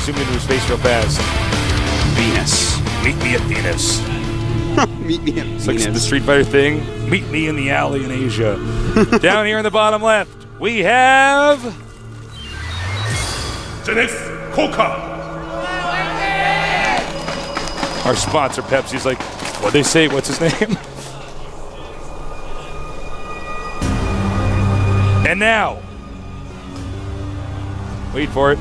zoom into his face real fast. Venus. Meet me at Venus. Meet me at It's Venus. like the Street Fighter thing. Meet me in the alley in Asia. Down here in the bottom left, we have ZeNEX Coca. our sponsor, Pepsi's like, what'd they say? What's his name? And now, wait for it.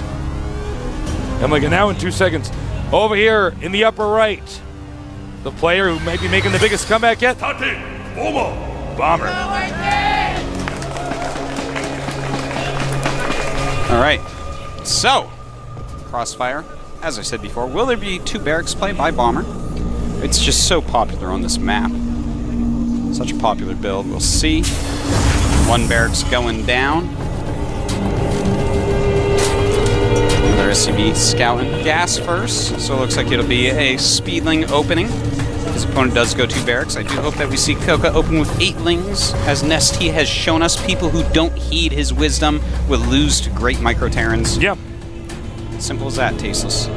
I'm like, now in 2 seconds. Over here in the upper right, the player who might be making the biggest comeback yet. Tate Bomber. Bomber. All right. So, Crossfire, as I said before, will there be 2 barracks play by Bomber? It's just so popular on this map. Such a popular build. We'll see. 1 barracks going down. Another SCV scouting gas first, so it looks like it'll be a speedling opening. His opponent does go 2 barracks. I do hope that we see Coca open with 8 lings. As Nesty has shown us, people who don't heed his wisdom will lose to great micro-Terrans. Yep. Simple as that, Tasteless.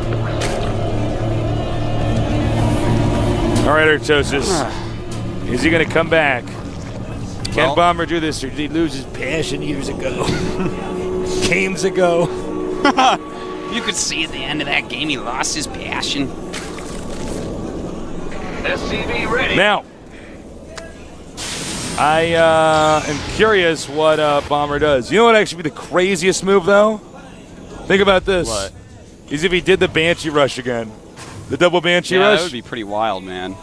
All right, Artosis. Is he going to come back? Can Well- Bomber do this, or did he lose his passion years ago? Games ago. You could see at the end of that game he lost his passion. SCV ready. Now, I am curious what Bomber does. You know what actually be the craziest move, though? Think about this. What? Is if he did the Banshee Rush again. The double Banshee Yeah, Rush? that would be pretty wild, man.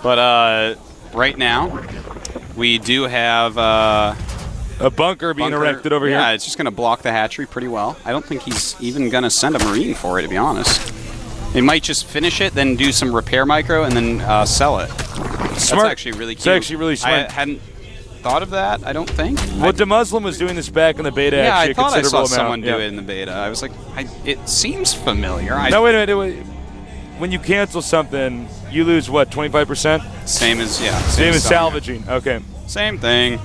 But right now, we do have a bunker being erected over yeah, here. it's just going to block the hatchery pretty well. I don't think he's even going to send a Marine for it, to be honest. He might just finish it, then do some repair micro, and then sell it. Smart. That's actually really cute. It's actually really smart. I hadn't thought of that, I don't think. Well, the Muslim was doing this back in the beta. Yeah, actually, I thought a I saw considerable someone amount. do it in the beta. I was like, it seems familiar. No, wait a minute. When you cancel something, you lose what, 25%? Same as, yeah. Same as selling salvaging. Okay. it. Same thing.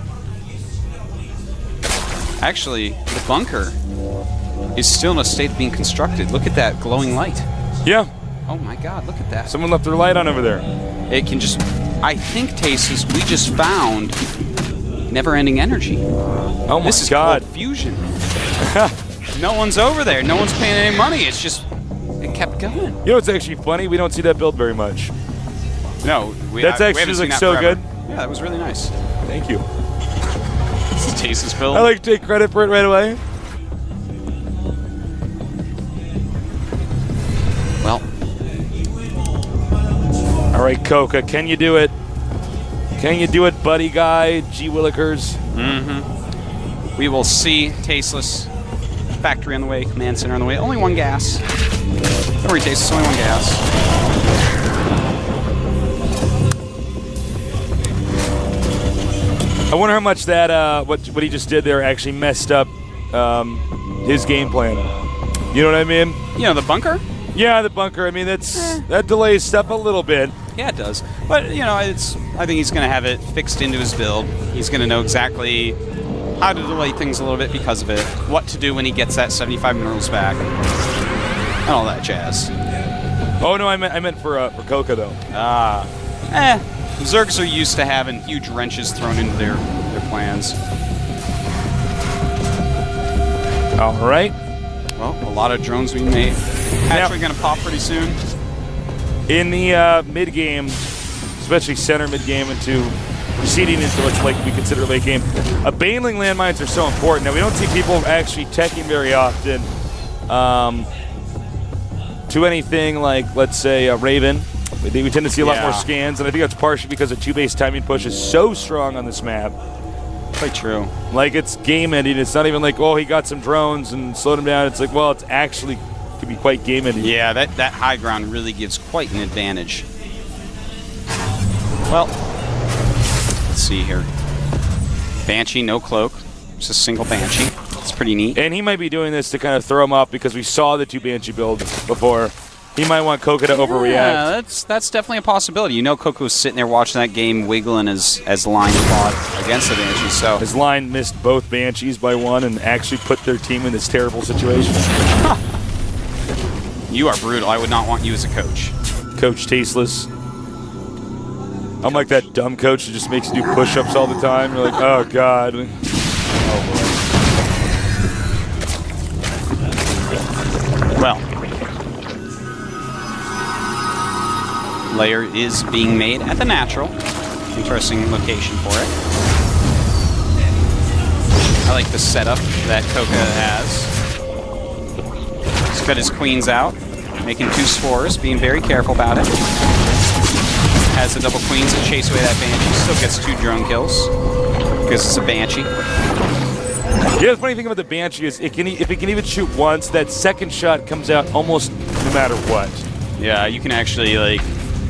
Actually, the bunker is still in a state of being constructed. Look at that glowing light. Yeah. Oh my god, look at that. Someone left their light on over there. It can just, I think, Tastes, we just found never-ending energy. Oh my This is God. called fusion. No one's over there. No one's paying any money. It's just, it kept going. You know what's actually funny? We don't see that build very much. No, That's we actually haven't seen like that so forever. good. Yeah, that was really nice. Thank you. This is Tastes build. I like to take credit for it right away. Well, All right, Coca, can you do it? Can you do it, buddy guy? G. Willikers. we will see. Tasteless. Factory on the way. Command center on the way. Only 1 gas. Don't worry, Tasteless. Only 1 gas. I wonder how much that what he just did there actually messed up his game plan. You know what I mean? You know, the bunker? Yeah, the bunker. I mean, that delays stuff a little bit. Yeah, it does. But, you know, I think he's going to have it fixed into his build. He's going to know exactly how to delay things a little bit because of it, what to do when he gets that 75 minerals back, and all that jazz. Oh no, I meant for Coca though. Zergs are used to having huge wrenches thrown into their plans. All right. Well, a lot of drones being made. Hatchery going to pop pretty soon. In the mid game, especially center mid game into proceeding into what's like we consider late game, baneling landmines are so important. Now we don't see people actually teching very often to anything like, let's say, Raven. We tend to see a lot more scans, and I think that's partially because the 2-base timing push is so strong on this map. Quite true. Like, it's game ending. It's not even like, oh, he got some drones and slowed him down. It's like, well, it's actually could be quite game ending. Yeah, that high ground really gives quite an advantage. Well, let's see here. Banshee, no cloak. Just a single Banshee. It's pretty neat. And he might be doing this to kind of throw him off because we saw the 2 Banshee build before. He might want Coca to overreact. Yeah, that's definitely a possibility. You know, Coca was sitting there watching that game, wiggling as line fought against the Banshee. So his line missed both Banshees by 1 and actually put their team in this terrible situation. You are brutal. I would not want you as a coach. Coach Tasteless. I'm like that dumb coach that just makes you do push-ups all the time. You're like, oh, God. Oh, boy. Well. Layer is being made at the natural. Interesting location for it. I like the setup that Coca has. He's got his queens out, making 2 spores, being very careful about it. Has the double queens to chase away that Banshee. Still gets 2 drone kills because it's a Banshee. Yeah, the funny thing about the Banshee is if it can even shoot once, that second shot comes out almost no matter what. Yeah, you can actually like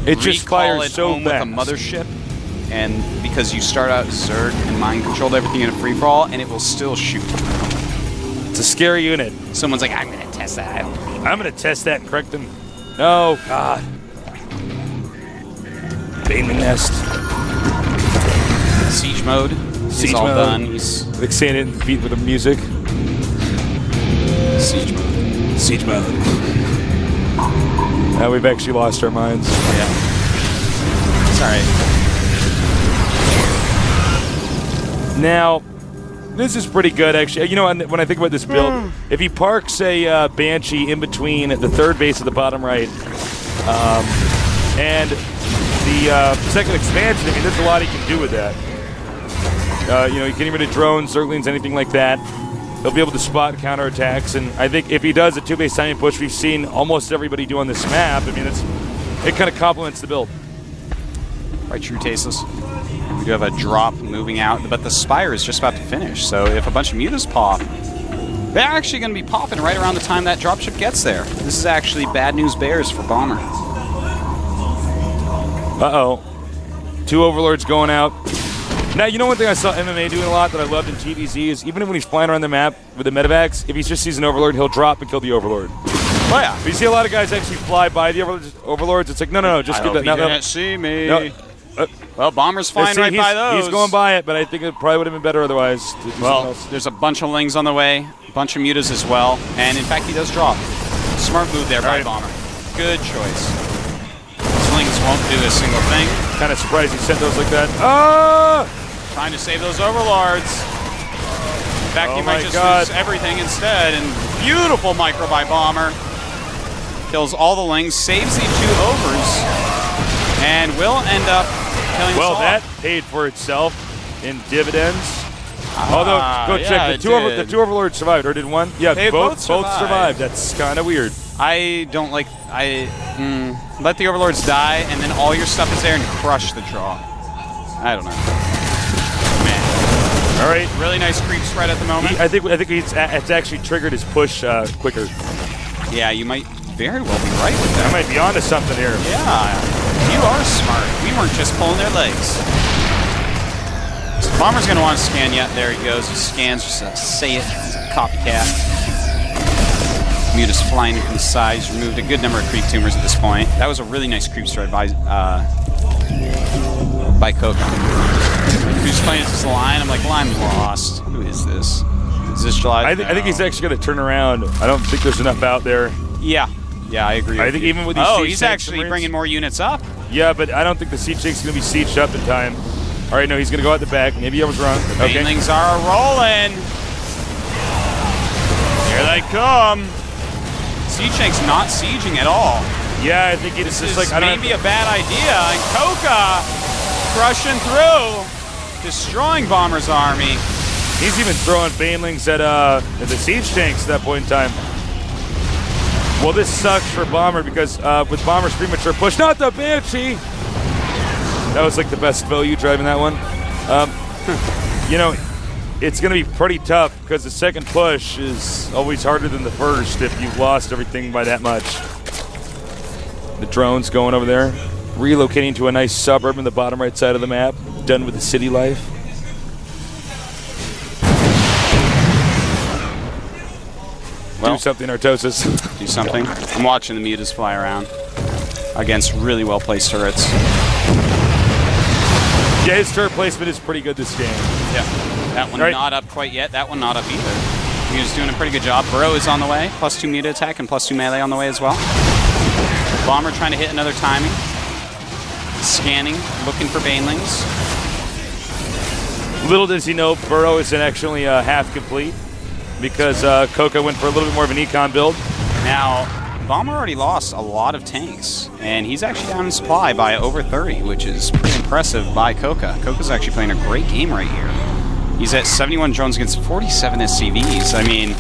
it just fires it so home fast. with a mothership, and because you start out Zerg and mind controlled everything in a free for all, and it will still shoot. It's a scary unit. Someone's like, I'm gonna test that. I don't believe it. I'm gonna test that and correct them. No, God. Baneling Nest. Siege mode. Siege is all mode. done. He's Like saying it in beat with the music. siege mode. Siege mode. Now we've actually lost our minds. Yeah. It's alright. Now, this is pretty good, actually. You know, when I think about this build, if he parks a Banshee in between the third base of the bottom right and the second expansion, I mean, there's a lot he can do with that. You know, he can get rid of drones, Zerglings, anything like that. He'll be able to spot counterattacks, and I think if he does a 2-base timing push, we've seen almost everybody do on this map. I mean, it kind of complements the build. Right, true Tasteless. We do have a drop moving out, but the Spire is just about to finish, so if a bunch of mutas pop, they're actually going to be popping right around the time that dropship gets there. This is actually bad news bears for Bomber. Uh-oh. 2 Overlords going out. Now, you know one thing I saw MMA doing a lot that I loved in TVZ is even when he's flying around the map with the medevacs, if he just sees an Overlord, he'll drop and kill the Overlord. Oh, yeah. But you see a lot of guys actually fly by the Overlords. It's like, no, just get that. He didn't see me. No. Well, Bomber's flying right by those. He's going by it, but I think it probably would have been better otherwise. Well, there's a bunch of Lings on the way, a bunch of mutas as well, and in fact, he does drop. Smart move there by Bomber. Good choice. Those Lings won't do a single thing. Kind of surprised he sent those like that. Ah! Trying to save those Overlords. In fact, he might just lose everything instead, and beautiful micro by Bomber. Kills all the Lings, saves the 2 Overs, and will end up killing us all. Well, that paid for itself in dividends. Although, go check. The two Overlords survived, or did one? Yeah, They both survived. That's kind of weird. I don't like... let the Overlords die, and then all your stuff is there and crush the draw. I don't know. Man. All right. Really nice creep spread at the moment. I think it's actually triggered his push quicker. Yeah, you might very well be right with that. I might be onto something here. Yeah, you are smart. We weren't just pulling their legs. So Bomber's going to want to scan yet. There he goes. He scans just to say it. He's a copycat. Muta's flying from the sides. Removed a good number of creep tumors at this point. That was a really nice creep spread by Coca. Who's playing as this line? I'm like, well, I'm lost. Who is this? Is this July? I think he's actually going to turn around. I don't think there's enough out there. Yeah. Yeah, I agree. I think even with these siege he's tanks actually and bringing more units up. Yeah, but I don't think the siege tank's going to be sieged up in time. All right, no, he's going to go out the back. Maybe I was wrong. The Banelings are rolling. Here they come. Siege tank's not sieging at all. Yeah, I think it's just like maybe a bad idea. And Coca crushing through, destroying Bomber's army. He's even throwing Banelings at the siege tanks at that point in time. Well, this sucks for Bomber because with Bomber's premature push, not the Banshee. That was like the best value driving that one. You know, it's going to be pretty tough because the second push is always harder than the first if you've lost everything by that much. The drone's going over there, relocating to a nice suburb in the bottom right side of the map, done with the city life. Well, do something, Artosis. Do something. I'm watching the mutas fly around against really well-placed turrets. Yeah, his turret placement is pretty good this game. Yeah. That one not up quite yet. That one not up either. He was doing a pretty good job. Burrow is on the way. +2 meter attack and +2 melee on the way as well. Bomber trying to hit another timing. Scanning, looking for banelings. Little does he know, Burrow isn't actually half complete because Coca went for a little bit more of an econ build. Now, Bomber already lost a lot of tanks, and he's actually down in supply by over 30, which is pretty impressive by Coca. Coca's actually playing a great game right here. He's at 71 drones against 47 SCVs. I mean,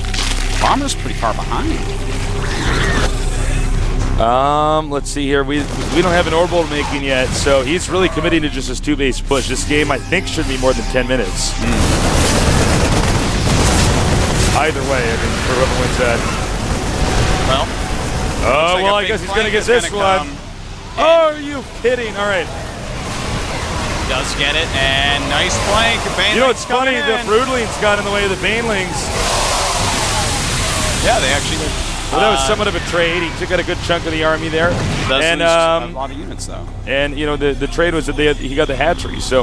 Bomber's pretty far behind. Let's see here. We don't have an orbital making yet, so he's really committing to just his 2-base push. This game, I think, should be more than 10 minutes. Either way, I mean, for whoever wins that. Well, oh, like well, I guess he's going to get this one. Oh, are you kidding? All right. Does get it, and nice flank. You know, it's funny, the Broodlings got in the way of the Banelings. Yeah, they actually did. Well, that was somewhat of a trade. He took out a good chunk of the army there. Does and lose a lot of units, though. And, you know, the trade was that he got the hatchery, so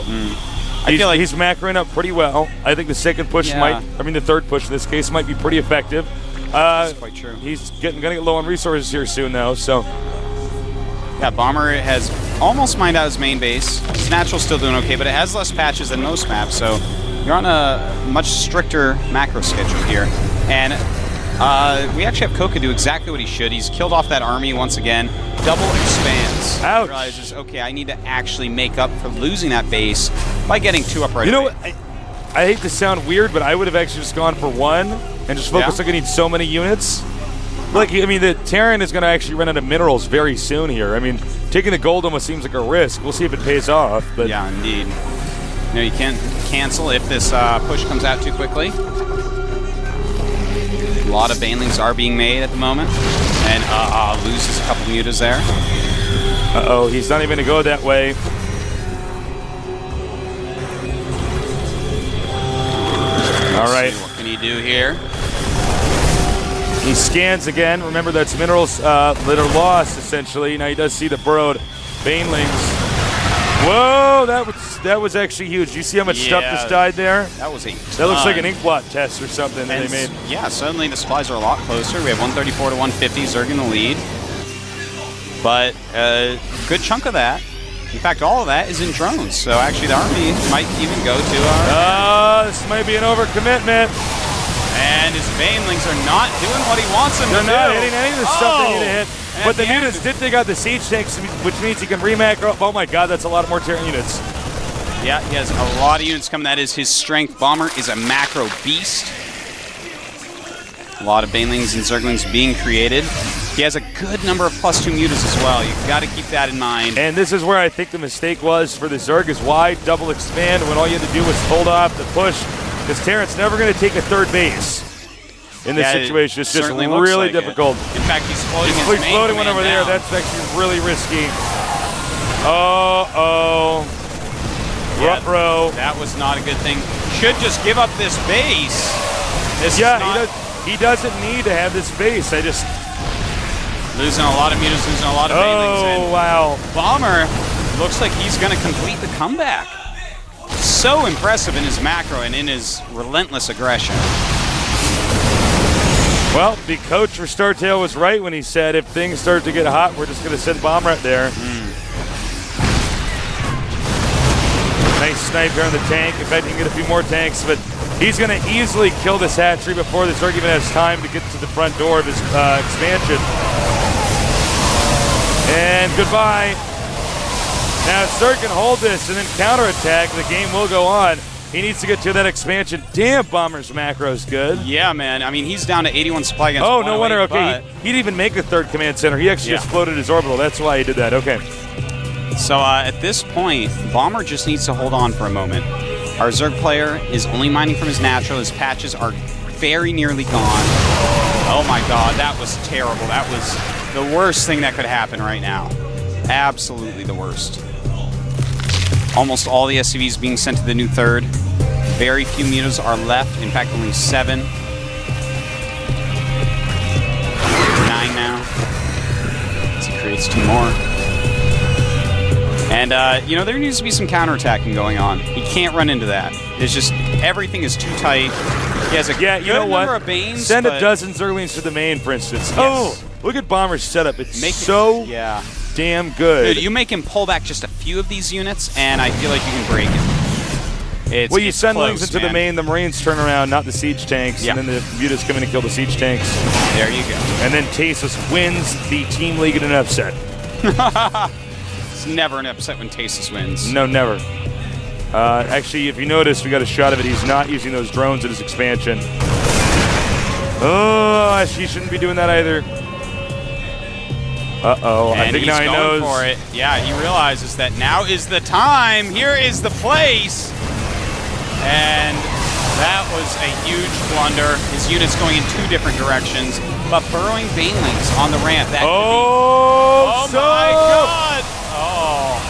I feel like he's macroing up pretty well. I think the second push the third push in this case might be pretty effective. That's quite true. He's going to get low on resources here soon, though, so. Yeah, Bomber has almost mined out his main base. His natural's still doing okay, but it has less patches than most maps, so you're on a much stricter macro schedule here. And we actually have Coca do exactly what he should. He's killed off that army once again. Double expands. Ouch. He realizes, okay, I need to actually make up for losing that base by getting 2 up right away. You know what? I hate to sound weird, but I would have actually just gone for 1 and just focused on getting so many units. Like, I mean, the Terran is going to actually run out of minerals very soon here. I mean, taking the gold almost seems like a risk. We'll see if it pays off. But yeah, indeed. You know, you can't cancel if this push comes out too quickly. A lot of banelings are being made at the moment. And loses a couple mutas there. Uh-oh, he's not even going to go that way. All right. What can he do here? He scans again. Remember, that's minerals that are lost, essentially. Now he does see the burrowed banelings. Whoa, that was actually huge. You see how much stuff just died there? That was a That looks like an inkblot test or something that they made. Yeah, suddenly the supplies are a lot closer. We have 134 to 150. Zerg in the lead. But a good chunk of that, in fact, all of that is in drones. So actually the army might even go to our... this might be an overcommitment. And his banelings are not doing what he wants them to do. They're not hitting any of the stuff they need to hit. But the units did take out the siege tanks, which means he can remacro. Oh my god, that's a lot more Terran units. Yeah, he has a lot of units coming. That is his strength. Bomber is a macro beast. A lot of banelings and zerglings being created. He has a good number of +2 mutas as well. You've got to keep that in mind. And this is where I think the mistake was for the Zerg is why double expand when all you had to do was hold off the push. Because Terran's never going to take a third base in this situation. It's just really difficult. In fact, he's floating his main floating one over down. there. That's actually really risky. Uh-oh. Ruh-roh. That was not a good thing. Should just give up this base. He doesn't need to have this base. Losing a lot of mutas, losing a lot of banelings. Oh, wow. Bomber looks like he's going to complete the comeback. So impressive in his macro and in his relentless aggression. Well, the coach for StarTale was right when he said if things start to get hot, we're just going to send Bomber out there. Nice snipe here on the tank. In fact, he can get a few more tanks, but he's going to easily kill this hatchery before the Zerg even has time to get to the front door of his expansion. And goodbye. Now, if Zerg can hold this and then counterattack, the game will go on. He needs to get to that expansion. Damn, Bomber's macro's good. Yeah, man. I mean, he's down to 81 supply against Oh, no wonder. Okay, he didn't even make a third command center. He actually just floated his orbital. That's why he did that. Okay. So at this point, Bomber just needs to hold on for a moment. Our Zerg player is only mining from his natural. His patches are very nearly gone. Oh my god, that was terrible. That was the worst thing that could happen right now. Absolutely the worst. Almost all the SCVs being sent to the new third. Very few mutas are left. In fact, only 7. 9 now. As he creates 2 more. And, you know, there needs to be some counterattacking going on. He can't run into that. It's just everything is too tight. He has a good number of Banes. Send a dozen Zerglings to the main, for instance. Yes. Oh, look at Bomber's setup. It's damn good. Dude, you make him pull back just a few of these units, and I feel like you can break it. Well, you send close, Lings into the main, the Marines turn around, not the siege tanks, and then the mutas come in and kill the siege tanks. There you go. And then Tasus wins the Team League in an upset. It's never an upset when Tasus wins. No, never. Actually, if you notice, we got a shot of it. He's not using those drones in his expansion. Oh, she shouldn't be doing that either. Uh-oh, I think now he knows. For it. Yeah, he realizes that now is the time. Here is the place. And that was a huge blunder. His unit's going in 2 different directions, but burrowing Banelings on the ramp. That oh my God! Oh.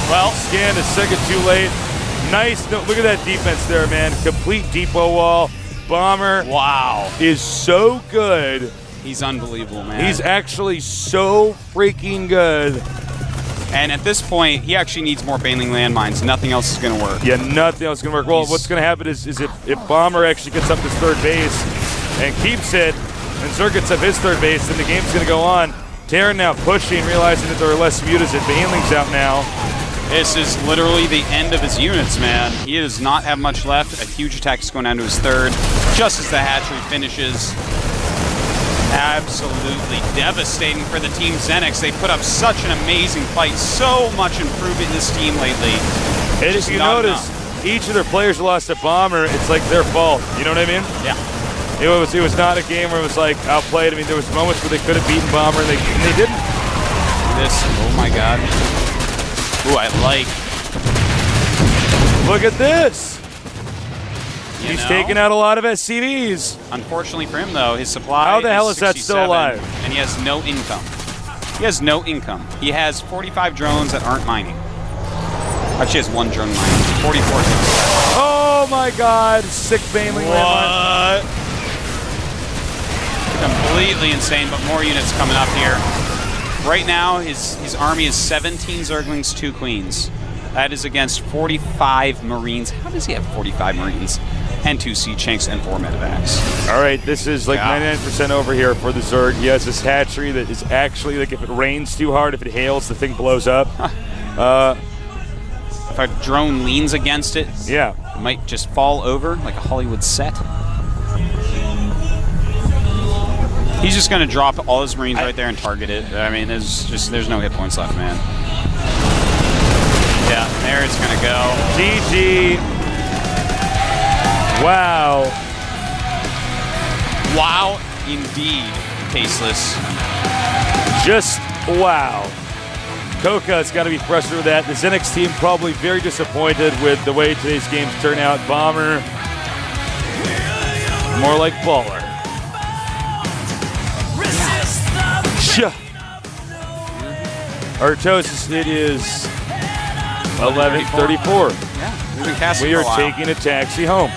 Well, scan a second too late. Nice. No, look at that defense there, man. Complete depot wall. Bomber. Wow. Is so good. He's unbelievable, man. He's actually so freaking good. And at this point, he actually needs more Baneling landmines. Nothing else is going to work. Yeah, nothing else is going to work. Well, what's going to happen is if Bomber actually gets up his 3rd base and keeps it, and Zerg gets up his 3rd base, then the game's going to go on. Terran now pushing, realizing that there are less mutas and Banelings out now. This is literally the end of his units, man. He does not have much left. A huge attack is going down to his 3rd, just as the hatchery finishes. Absolutely devastating for the Team ZeNEX. They put up such an amazing fight. So much improvement in this team lately. And if you notice, each of their players who lost a Bomber, it's like their fault. You know what I mean? Yeah. It was not a game where it was like outplayed. I mean, there was moments where they could have beaten Bomber and they didn't. Oh my God. Ooh, I like. Look at this. He's taking out a lot of SCVs. Unfortunately for him, though, his supply. How the hell is that still alive? And he has no income. He has no income. He has 45 drones that aren't mining. Actually, he has 1 drone mining. 44 drones. Oh my God! Sick Baneling. What? Completely insane, but more units coming up here. Right now, his army is 17 Zerglings, 2 Queens. That is against 45 Marines. How does he have 45 Marines? And 2 siege tanks and 4 medevacs. All right, this is like 99% over here for the Zerg. He has this hatchery that is actually, like, if it rains too hard, if it hails, the thing blows up. If a drone leans against it, it might just fall over like a Hollywood set. He's just going to drop all his Marines right there and target it. I mean, there's no hit points left, man. Yeah, there it's going to go. GG. Wow. Wow, indeed. Tasteless. Just wow. Coca's got to be frustrated with that. The ZeNEX team probably very disappointed with the way today's games turn out. Bomber, more like Baller. Artosis, it is 11:34. Yeah, we've been casting We for are a while. taking a taxi home.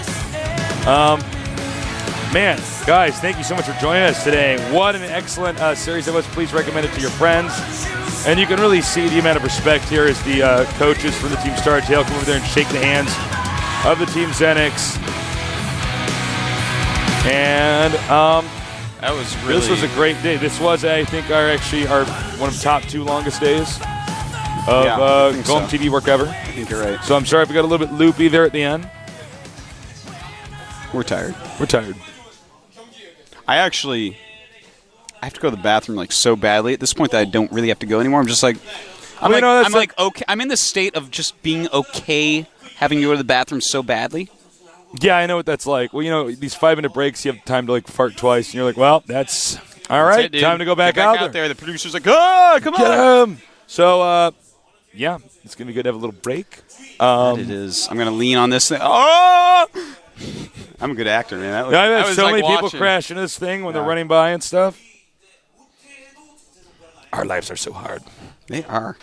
Man, guys, thank you so much for joining us today. What an excellent series that was. Please recommend it to your friends. And you can really see the amount of respect here as the coaches from the team StarTale come over there and shake the hands of the team ZeNEX. And that was really. This was a great day. This was, I think, our one of the top 2 longest days of GOMTV work ever. I think you're right. So I'm sorry if we got a little bit loopy there at the end. We're tired. We're tired. I have to go to the bathroom like so badly at this point that I don't really have to go anymore. I'm just like, okay. I'm in the state of just being okay having to go to the bathroom so badly. Yeah, I know what that's like. Well, you know, these 5-minute breaks, you have time to like fart twice, and you're like, well, that's all right. It, time to go back, out there. The producer's like, oh, come on. So, yeah, it's gonna be good to have a little break. It is. I'm gonna lean on this thing. Oh! I'm a good actor, man. I've had so many people crash into this thing when they're running by and stuff. Our lives are so hard. They are.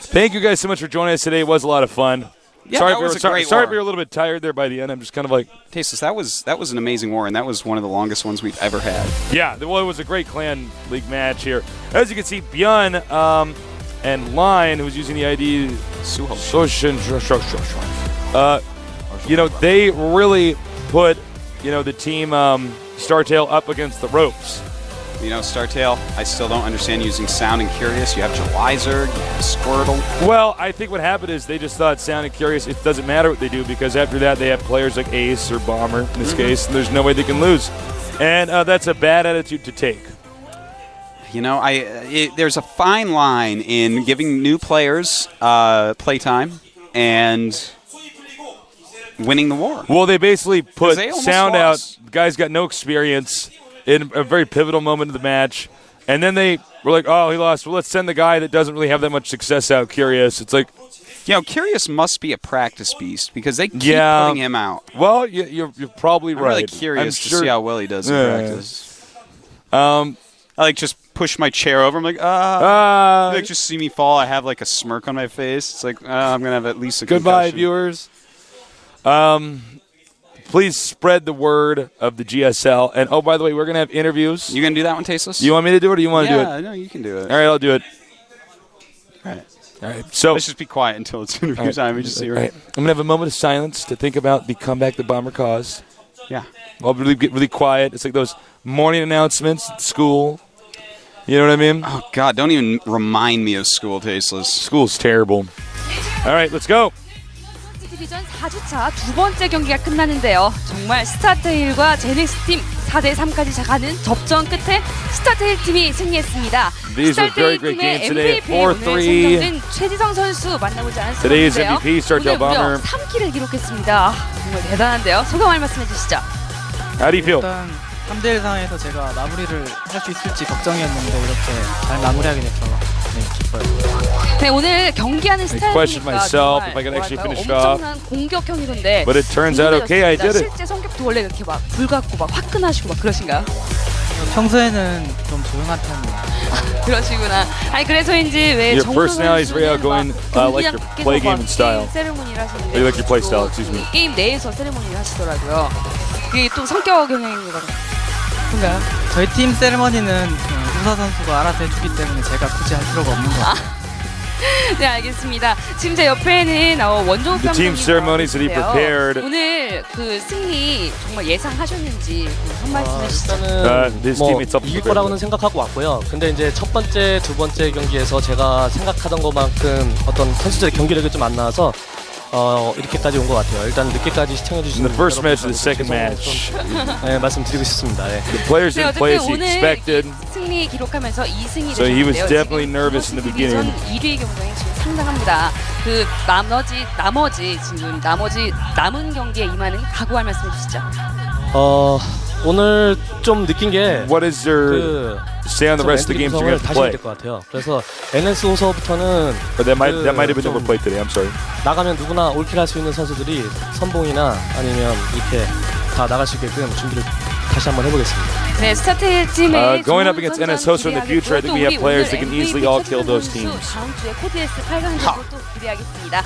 Thank you guys so much for joining us today. It was a lot of fun. Yeah, sorry that was a great sorry war. if you're a little bit tired there by the end. I'm just kind of like... Tasteless, that was an amazing war, and that was one of the longest ones we've ever had. Yeah, well, it was a great Clan League match here. As you can see, Björn and Line, who was using the ID... they really put, the team StarTale up against the ropes. StarTale, I still don't understand using Sound and Curious. You have Jelizard, you have Squirtle. Well, I think what happened is they just thought Sound and Curious, it doesn't matter what they do, because after that they have players like Ace or Bomber in this case, and there's no way they can lose. And that's a bad attitude to take. There's a fine line in giving new players playtime and winning the war. Well, they basically put they almost Sound lost. out. The guy's got no experience in a very pivotal moment of the match. And then they were like, oh, he lost. Well, let's send the guy that doesn't really have that much success out, Curious. It's like... Curious must be a practice beast because they keep putting him out. Well, you're probably I'm right. really curious to see how well he does in practice. I just push my chair over. I'm like, you just see me fall. I have like a smirk on my face. It's like, I'm going to have at least a Goodbye, concussion. viewers. Please spread the word of the GSL. And, oh, by the way, we're going to have interviews. You going to do that one, Tasteless? You want me to do it or you want to do it? Yeah, no, you can do it. All right, I'll do it. All right. All right. So Let's just be quiet until it's interview time. We just see all right. I'm going to have a moment of silence to think about the comeback the Bomber caused. Yeah. I'll get really quiet. It's like those morning announcements at school. You know what I mean? Oh, God, don't even remind me of school, Tasteless. School's terrible. All right, let's go. 디비전 4주차 두 번째 경기가 끝나는데요. 정말 스타테일과 제닉스 팀 4대3까지 가는 접전 끝에 스타테일 팀이 승리했습니다. These were very 스타테일 great 팀의 games today. MVP 오늘 4-3. 선정된 최지성 선수 만나보지 Today's 않았는데요. MVP, StarTale 오늘 무려 Bomber. 3킬을 기록했습니다. 정말 대단한데요. 소감을 말씀해 주시죠. How do you feel? 일단 3대1 상황에서 제가 마무리를 할 수 있을지 걱정이었는데 이렇게 잘 마무리하게 돼서 기뻐요. 네, 오늘 경기하는 questioned 스타일이니까 myself if I could actually finish it off. 엄청난 공격형이던데 But it turns out okay, I did it. 실제 성격도 원래 이렇게 막 불같고 막 화끈하시고 막 그러신가요? 평소에는 좀 조용한 편이에요. 그러시구나. 아니 그래서인지 왜 Your 정우 personality is very 선수는 outgoing, 막 like your 경기장 play 밖에서 game 막 and style. 게임 세레모니를 하시는데 You like your play style, excuse me. 게임 내에서 세레모니를 하시더라고요. 그게 또 성격 영향인 것 같아요. 그런가요? 저희 팀 세레머니는 우사 선수가 알아서 해주기 때문에 제가 굳이 할 필요가 없는 것 같아요. 네, 알겠습니다. 지금 제 옆에는 원종욱 The team 감독님 ceremonies that he prepared. 오늘 그 승리 정말 예상하셨는지 한 말씀 해주시죠. 일단은 his 뭐 teammates up 이길 to 거라고는 생각하고 왔고요. 근데 이제 첫 번째, 두 번째 경기에서 제가 생각하던 것만큼 어떤 선수들의 경기력이 좀 안 나와서 이렇게까지 온 것 같아요. 일단 늦게까지 시청해 주신 In the first match to the second match, 네, 말씀드리고 싶습니다. 네. the players 네, didn't play as 어쨌든 he 오늘 expected. 승리 기록하면서 2승이 So he was 되셨는데요. definitely nervous in the beginning. 1위 경쟁이 지금 상당합니다. 그 나머지 지금 남은 경기에 임하는 각오할 말씀해 주시죠. 오늘 좀 느낀 게 What is your say on the rest of the games you're going to 다시 play? 해야 될 것 같아요. 그래서 NS 호서부터는 But that might have been overplayed today. I'm sorry. 나가면 누구나 올킬할 수 있는 선수들이 선봉이나 아니면 이렇게 다 나갈 수 있게끔 준비를 다시 한번 해보겠습니다. 네, 스타테일 팀의 Going up against NS Hoso in the future, I think we have players that can easily all kill those teams. 다음 주에 코드S 8강전도 또 기대하겠습니다.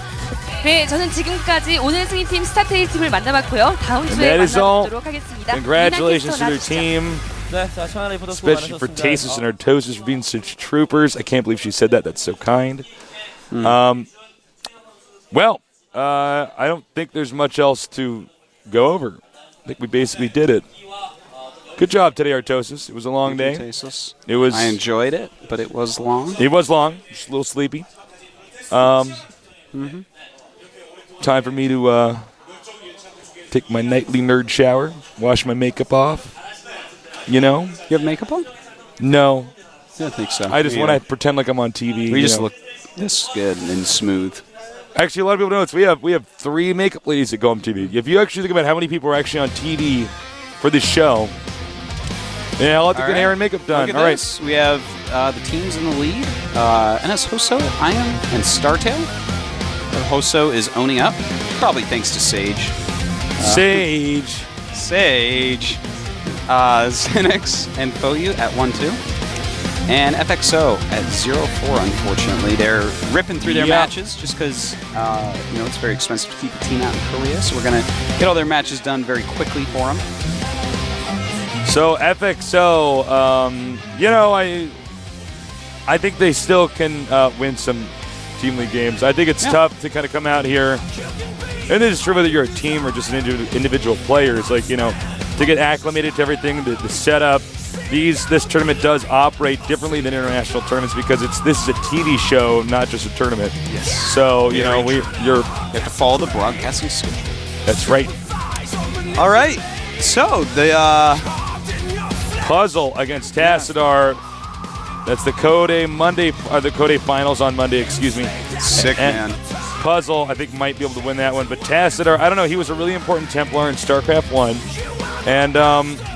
네, 저는 지금까지 오늘 승리팀 스타테일 팀을 만나봤고요. 다음 And 주에 that is all. 만나보도록 하겠습니다. Congratulations to their 미나키스터 team, 네, 자, 청와대 보도 수고 especially for Tasis and Artosis for being such troopers. I can't believe she said that. That's so kind. Well, I don't think there's much else to go over. I think we basically did it. Good job today, Artosis. It was a long day. Tasteless. It was. I enjoyed it, but it was long. It was long. Just a little sleepy. Time for me to take my nightly nerd shower, wash my makeup off. You know? You have makeup on? No. I don't think so. I just want to pretend like I'm on TV. We you just know. look this good and smooth. Actually, a lot of people know this. We have 3 makeup ladies at GOMTV. If you actually think about how many people are actually on TV for this show, yeah, I'll have to All get right. hair and makeup done. Look at All right. this. We have the teams in the lead. NS Hoso, Ion, and StarTale. Hoso is owning up, probably thanks to Sage. Sage. Sage. ZeNEX and FOU at 1-2. And FXO at 0-4, unfortunately. They're ripping through their matches just because, it's very expensive to keep a team out in Korea. So we're going to get all their matches done very quickly for them. So FXO, I think they still can win some team league games. I think it's tough to kind of come out here And it's true whether you're a team or just an individual player. It's like, you know, to get acclimated to everything, the setup. This tournament does operate differently than international tournaments because this is a TV show, not just a tournament. Yes. So, you know, You have to follow the broadcasting schedule. That's right. All right. So, the Puzzle against Tassadar. That's the Code Monday, or the Code finals on Monday, excuse me. sick, And man. Puzzle, I think, might be able to win that one. But Tassadar, I don't know, he was a really important Templar in StarCraft 1. And,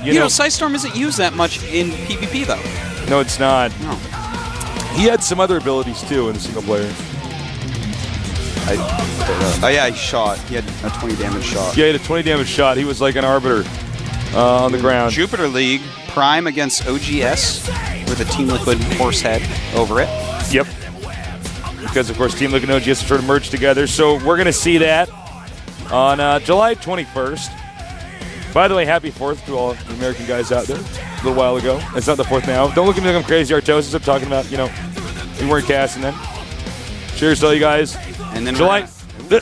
you know, Psystorm isn't used that much in PvP, though. no, it's not. No. He had some other abilities, too, in the single player. Oh, yeah, he shot. He had a 20 damage shot. Yeah, he had a 20 damage shot. He was like an arbiter on the ground. Jupiter League, Prime against OGS with a Team Liquid horse head over it. Yep. Because, of course, Team Liquid and OGS sort of merged together. So we're going to see that on July 21st. By the way, happy 4th to all the American guys out there a little while ago. It's not the 4th now. Don't look at me like I'm crazy, Artosis. I'm talking about, you know, we weren't casting then. Cheers to all you guys. And then July. You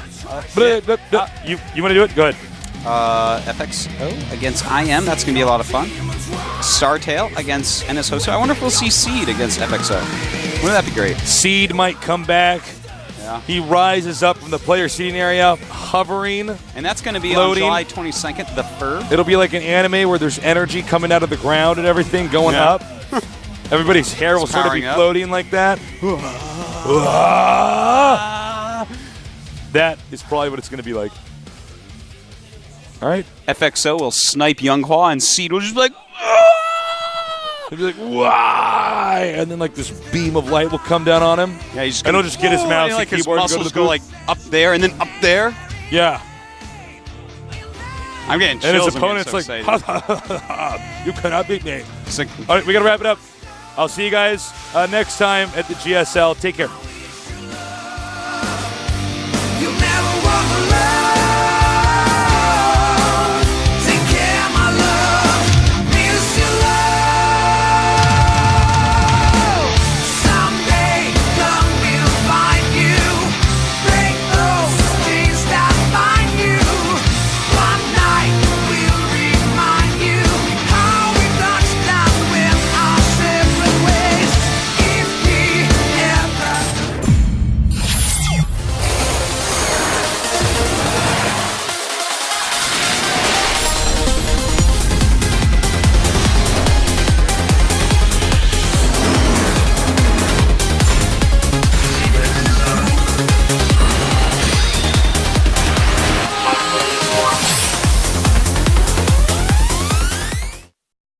want to do it? Go ahead. FXO against IM. That's going to be a lot of fun. StarTale against NS Hoso. I wonder if we'll see Seed against FXO. Wouldn't that be great? Seed might come back. Yeah. He rises up from the player seating area, hovering. And that's going to be Floating. on July 22nd, the fur. It'll be like an anime where there's energy coming out of the ground and everything going Yeah. up. Everybody's hair will sort of be powering up. floating like that. That is probably what it's going to be like. All right. FXO will snipe Younghua, and Seed will just be like, He'll be like, why? And then like this beam of light will come down on him. yeah, he's And he'll just get his mouse and like his keyboard and go to muscles the go booth. like up there and then up there. Yeah. I'm getting And chills. his I'm opponent's getting like, so excited. you cannot beat me. It's like, All right, we got to wrap it up. I'll see you guys next time at the GSL. Take care.